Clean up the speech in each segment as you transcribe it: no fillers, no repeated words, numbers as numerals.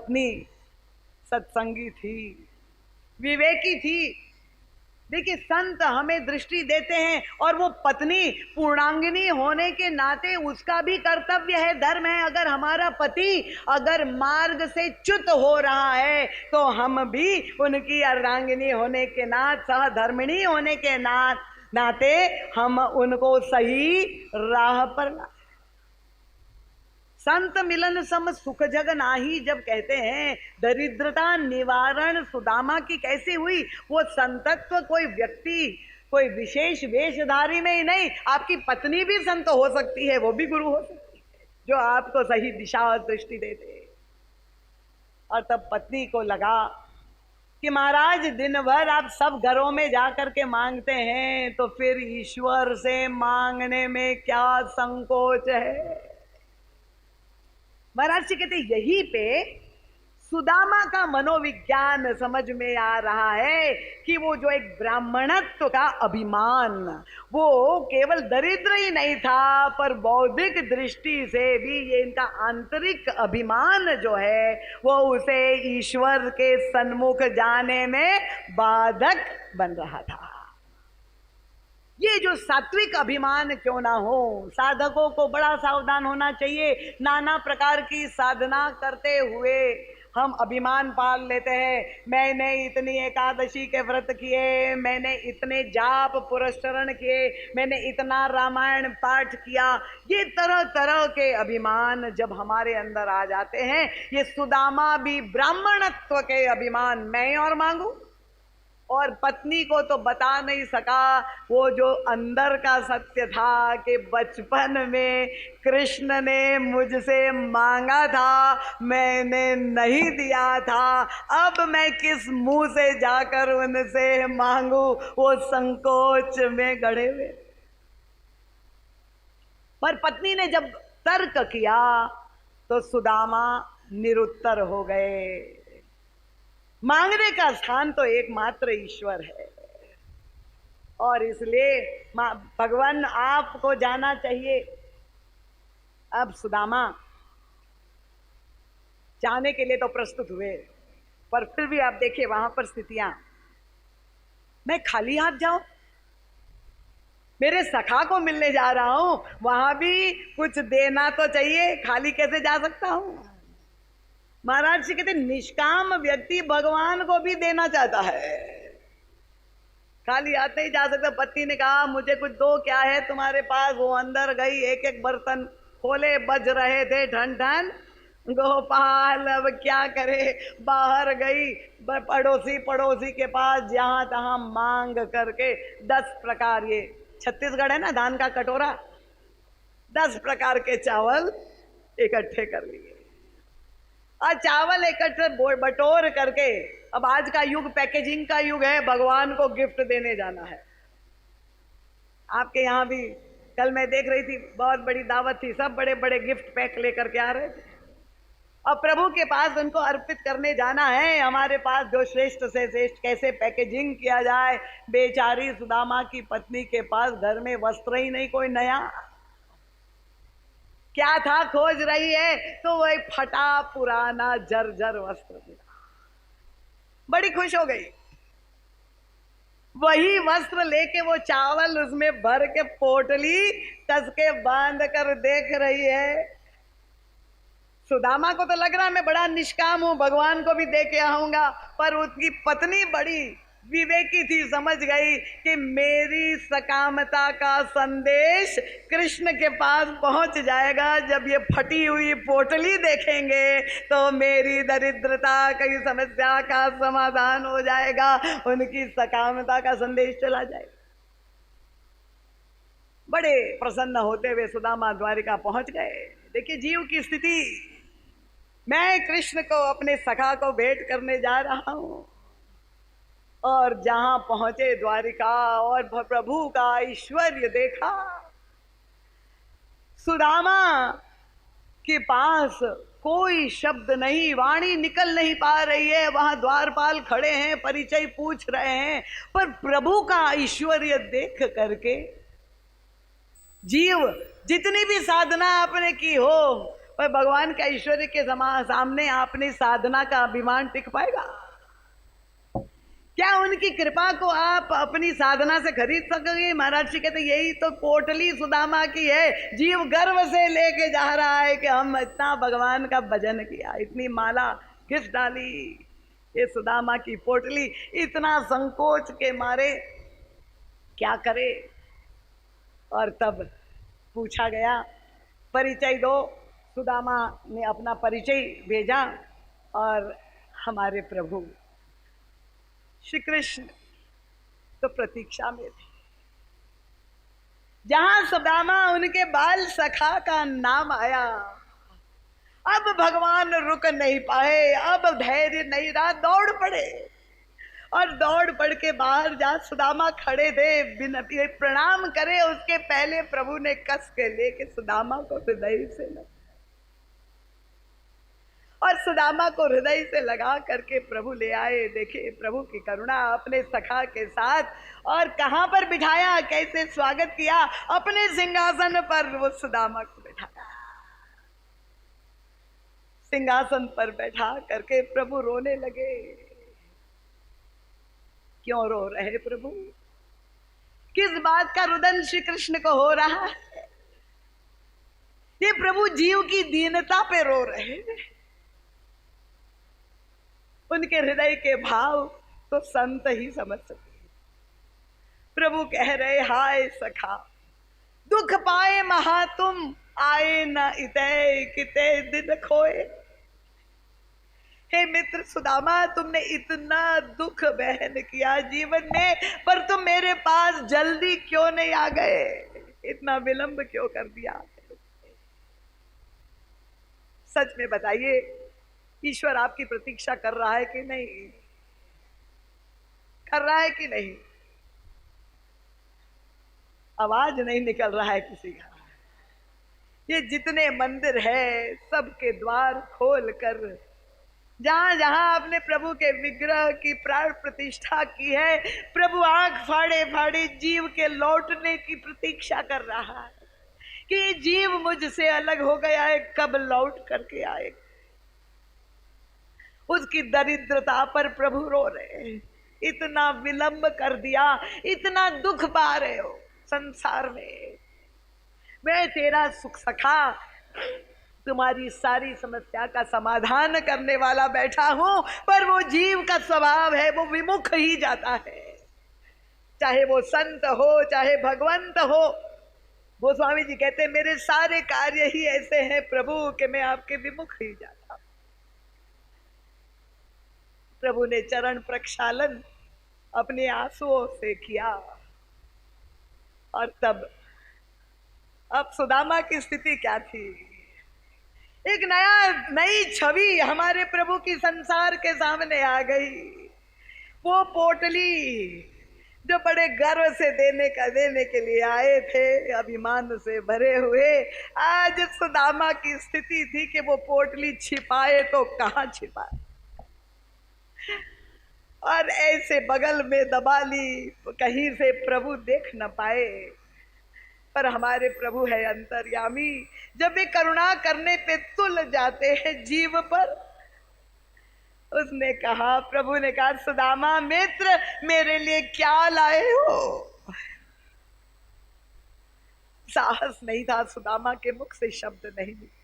पत्नी सत्संगी थी, विवेकी थी। देखिए संत हमें दृष्टि देते हैं और वो पत्नी पूर्णांगिनी होने के नाते उसका भी कर्तव्य है, धर्म है। अगर हमारा पति अगर मार्ग से च्युत हो रहा है तो हम भी उनकी अर्धांगिनी होने के नाते, सहधर्मिणी होने के नाते हम उनको सही राह पर ला। संत मिलन सम सुख जग नाही जब कहते हैं, दरिद्रता निवारण सुदामा की कैसी हुई? वो संतत्व कोई व्यक्ति, कोई विशेष वेशधारी में ही नहीं, आपकी पत्नी भी संत हो सकती है, वो भी गुरु हो सकती है, जो आपको सही दिशा और दृष्टि देते। और तब पत्नी को लगा कि महाराज दिन भर आप सब घरों में जाकर के मांगते हैं, तो फिर ईश्वर से मांगने में क्या संकोच है। महाराज जी कहते यहीं पे सुदामा का मनोविज्ञान समझ में आ रहा है कि वो जो एक ब्राह्मणत्व का अभिमान, वो केवल दरिद्र ही नहीं था, पर बौद्धिक दृष्टि से भी ये इनका आंतरिक अभिमान जो है वो उसे ईश्वर के सन्मुख जाने में बाधक बन रहा था। ये जो सात्विक अभिमान क्यों ना हो, साधकों को बड़ा सावधान होना चाहिए। नाना प्रकार की साधना करते हुए हम अभिमान पाल लेते हैं, मैंने इतनी एकादशी के व्रत किए, मैंने इतने जाप पुरस्चरण किए, मैंने इतना रामायण पाठ किया। ये तरह तरह के अभिमान जब हमारे अंदर आ जाते हैं, ये सुदामा भी ब्राह्मणत्व के अभिमान, मैं और मांगू, और पत्नी को तो बता नहीं सका वो जो अंदर का सत्य था कि बचपन में कृष्ण ने मुझसे मांगा था, मैंने नहीं दिया था, अब मैं किस मुंह से जाकर उनसे मांगू, वो संकोच में गड़े हुए। पर पत्नी ने जब तर्क किया तो सुदामा निरुत्तर हो गए। मांगने का स्थान तो एकमात्र ईश्वर है, और इसलिए भगवान आपको जाना चाहिए। अब सुदामा जाने के लिए तो प्रस्तुत हुए, पर फिर भी आप देखिए वहां पर स्थितियां, मैं खाली हाथ जाऊं, मेरे सखा को मिलने जा रहा हूं, वहां भी कुछ देना तो चाहिए, खाली कैसे जा सकता हूं। महाराज जी कहते निष्काम व्यक्ति भगवान को भी देना चाहता है, खाली हाथ नहीं जा सकता। पत्नी ने कहा मुझे कुछ दो, क्या है तुम्हारे पास? वो अंदर गई, एक एक बर्तन खोले, बज रहे थे ठन ठन। गोपाल अब क्या करे, बाहर गई, पड़ोसी के पास जहां तहां मांग करके 10 प्रकार, ये छत्तीसगढ़ है ना, धान का कटोरा, 10 प्रकार के चावल इकट्ठे कर लिए। और चावल इकट्ठे बटोर करके, अब आज का युग पैकेजिंग का युग है, भगवान को गिफ्ट देने जाना है। आपके यहाँ भी कल मैं देख रही थी, बहुत बड़ी दावत थी, सब बड़े बड़े गिफ्ट पैक लेकर के आ रहे थे, और प्रभु के पास उनको अर्पित करने जाना है। हमारे पास जो श्रेष्ठ से श्रेष्ठ कैसे पैकेजिंग किया जाए। बेचारी सुदामा की पत्नी के पास घर में वस्त्र ही नहीं कोई नया, क्या था खोज रही है, तो वही फटा पुराना जर्जर वस्त्र मिला, बड़ी खुश हो गई। वही वस्त्र लेके वो चावल उसमें भर के पोटली कस के बांध कर देख रही है। सुदामा को तो लग रहा है मैं बड़ा निष्काम हूं, भगवान को भी दे के आऊंगा, पर उसकी पत्नी बड़ी विवेकी थी, समझ गई कि मेरी सकामता का संदेश कृष्ण के पास पहुंच जाएगा। जब ये फटी हुई पोटली देखेंगे तो मेरी दरिद्रता की समस्या का समाधान हो जाएगा, उनकी सकामता का संदेश चला जाएगा। बड़े प्रसन्न होते हुए सुदामा द्वारिका पहुंच गए। देखिए जीव की स्थिति, मैं कृष्ण को अपने सखा को भेंट करने जा रहा हूं, और जहां पहुंचे द्वारिका और प्रभु का ऐश्वर्य देखा। सुदामा के पास कोई शब्द नहीं, वाणी निकल नहीं पा रही है। वहां द्वारपाल खड़े हैं, परिचय पूछ रहे हैं, पर प्रभु का ऐश्वर्य देख करके जीव जितनी भी साधना आपने की हो, पर भगवान के ऐश्वर्य के सामने अपनी साधना का अभिमान टिक पाएगा? क्या उनकी कृपा को आप अपनी साधना से खरीद सकोगे? महाराज जी कहते यही तो पोटली सुदामा की है। जीव गर्व से लेके जा रहा है कि हम इतना भगवान का भजन किया, इतनी माला किस डाली। ये सुदामा की पोटली इतना संकोच के मारे क्या करे। और तब पूछा गया, परिचय दो। सुदामा ने अपना परिचय भेजा और हमारे प्रभु श्री कृष्ण तो प्रतीक्षा में थे। जहां सुदामा उनके बाल सखा का नाम आया, अब भगवान रुक नहीं पाए, अब धैर्य नहीं रहा, दौड़ पड़े। और दौड़ पड़ के बाहर जा सुदामा खड़े थे, बिना प्रणाम करे उसके पहले प्रभु ने कस के लेके सुदामा को हृदय से लगा, और सुदामा को हृदय से लगा करके प्रभु ले आए। देखिए प्रभु की करुणा, अपने सखा के साथ। और कहां पर बिठाया, कैसे स्वागत किया, अपने सिंहासन पर वो सुदामा को बिठाया। सिंहासन पर बैठा करके प्रभु रोने लगे। क्यों रो रहे प्रभु? किस बात का रुदन श्री कृष्ण को हो रहा है? ये प्रभु जीव की दीनता पे रो रहे हैं। उनके हृदय के भाव तो संत ही समझ सकते। प्रभु कह रहे, हाय सखा दुख पाए महा तुम, आए न इतै किते दिन खोए। हे मित्र सुदामा, तुमने इतना दुख बहन किया जीवन में, पर तुम मेरे पास जल्दी क्यों नहीं आ गए? इतना विलंब क्यों कर दिया? सच में बताइए, ईश्वर आपकी प्रतीक्षा कर रहा है कि नहीं? कर रहा है कि नहीं? आवाज नहीं निकल रहा है किसी का। ये जितने मंदिर है सबके द्वार खोल कर, जहां जहां आपने प्रभु के विग्रह की प्राण प्रतिष्ठा की है, प्रभु आंख फाड़े फाड़े जीव के लौटने की प्रतीक्षा कर रहा है कि जीव मुझसे अलग हो गया है, कब लौट करके आएगा। उसकी दरिद्रता पर प्रभु रो रहे हैं। इतना विलंब कर दिया, इतना दुख पा रहे हो संसार में। मैं तेरा सुख सखा, तुम्हारी सारी समस्या का समाधान करने वाला बैठा हूं, पर वो जीव का स्वभाव है, वो विमुख ही जाता है। चाहे वो संत हो, चाहे भगवंत हो। वो स्वामी जी कहते हैं, मेरे सारे कार्य ही ऐसे हैं प्रभु कि मैं आपके विमुख ही जाता हूं। प्रभु ने चरण प्रक्षालन अपने आंसुओं से किया। और तब अब सुदामा की स्थिति क्या थी? एक नई छवि हमारे प्रभु की संसार के सामने आ गई। वो पोटली जो बड़े गर्व से देने के लिए आए थे, अभिमान से भरे हुए, आज सुदामा की स्थिति थी कि वो पोटली छिपाए तो कहां छिपाए, और ऐसे बगल में दबा ली कहीं से प्रभु देख न पाए। पर हमारे प्रभु है अंतर्यामी, जब वे करुणा करने पे तुल जाते हैं जीव पर। उसने कहा, प्रभु ने कहा, सुदामा मित्र मेरे लिए क्या लाए हो? साहस नहीं था सुदामा के मुख से शब्द नहीं निकला।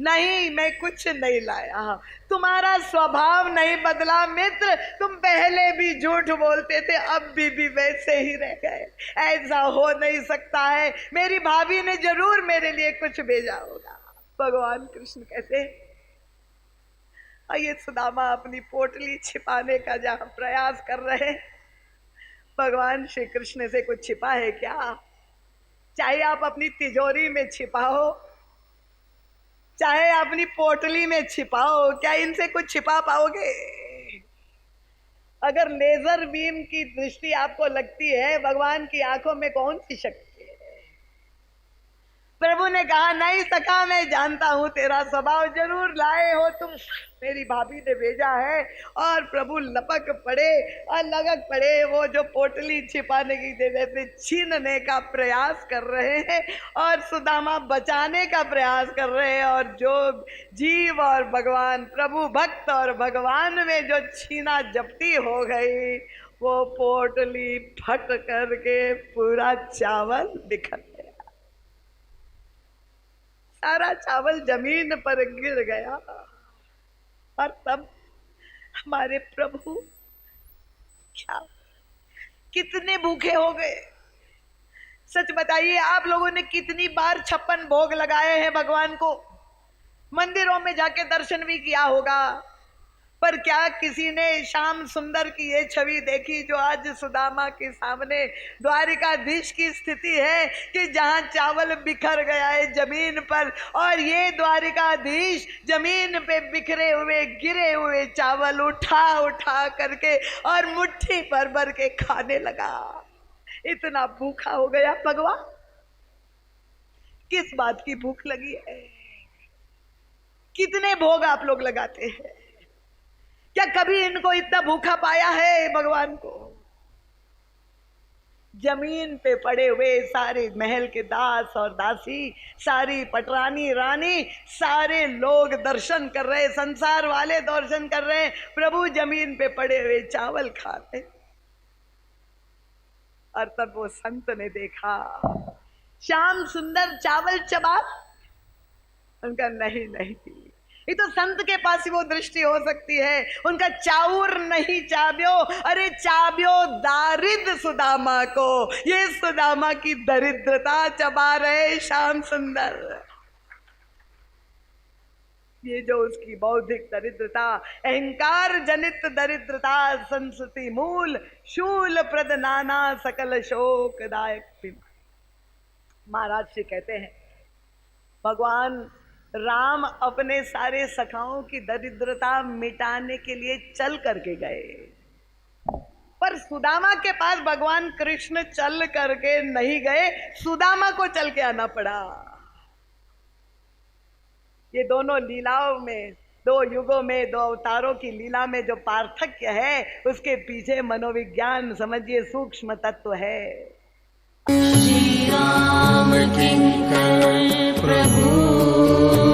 नहीं, मैं कुछ नहीं लाया। तुम्हारा स्वभाव नहीं बदला मित्र, तुम पहले भी झूठ बोलते थे, अब भी वैसे ही रह गए। ऐसा हो नहीं सकता है, मेरी भाभी ने जरूर मेरे लिए कुछ भेजा होगा। भगवान कृष्ण कहते, ये सुदामा अपनी पोटली छिपाने का जहां प्रयास कर रहे, भगवान श्री कृष्ण से कुछ छिपा है क्या? चाहे आप अपनी तिजोरी में छिपाओ, चाहे अपनी पोटली में छिपाओ, क्या इनसे कुछ छिपा पाओगे? अगर लेजर बीम की दृष्टि आपको लगती है, भगवान की आंखों में कौन सी शक्ति है? प्रभु ने कहा नहीं सखा, मैं जानता हूं तेरा स्वभाव, जरूर लाए हो तुम, मेरी भाभी ने भेजा है। और प्रभु लपक पड़े और लगक पड़े, वो जो पोटली छिपाने की जगह पे छीनने का प्रयास कर रहे हैं और सुदामा बचाने का प्रयास कर रहे हैं। और जो जीव और भगवान, प्रभु भक्त और भगवान में जो छीना जपटी हो गई, वो पोटली फट करके पूरा चावल बिखर गया, सारा चावल जमीन पर गिर गया। और तब हमारे प्रभु क्या कितने भूखे हो गए। सच बताइए, आप लोगों ने कितनी बार 56 भोग लगाए हैं भगवान को, मंदिरों में जाके दर्शन भी किया होगा, पर क्या किसी ने श्याम सुंदर की ये छवि देखी जो आज सुदामा के सामने द्वारिकाधीश की स्थिति है कि जहां चावल बिखर गया है जमीन पर, और ये द्वारिकाधीश जमीन पे बिखरे हुए गिरे हुए चावल उठा उठा करके और मुट्ठी भर भर के खाने लगा। इतना भूखा हो गया भगवान। किस बात की भूख लगी है? कितने भोग आप लोग लगाते हैं? क्या कभी इनको इतना भूखा पाया है भगवान को? जमीन पे पड़े हुए सारे महल के दास और दासी, सारी पटरानी रानी, सारे लोग दर्शन कर रहे, संसार वाले दर्शन कर रहे, प्रभु जमीन पे पड़े हुए चावल खा रहे। और तब वो संत ने देखा श्याम सुंदर चावल चबा, उनका नहीं नहीं, ये तो संत के पास ही वो दृष्टि हो सकती है। उनका चाउर नहीं चाब्यो, अरे चाब्यो दारिद्र सुदामा को, ये सुदामा की दरिद्रता चबा रहे श्याम सुंदर। ये जो उसकी बौद्धिक दरिद्रता, अहंकार जनित दरिद्रता, संस्कृति मूल शूल प्रद नाना सकल शोकदायक। महाराज जी कहते हैं भगवान राम अपने सारे सखाओं की दरिद्रता मिटाने के लिए चल करके गए, पर सुदामा के पास भगवान कृष्ण चल करके नहीं गए, सुदामा को चल के आना पड़ा। ये दोनों लीलाओं में, दो युगों में, दो अवतारों की लीला में जो पार्थक्य है, उसके पीछे मनोविज्ञान समझिए सूक्ष्म तत्व है। श्री राम किंकर प्रभु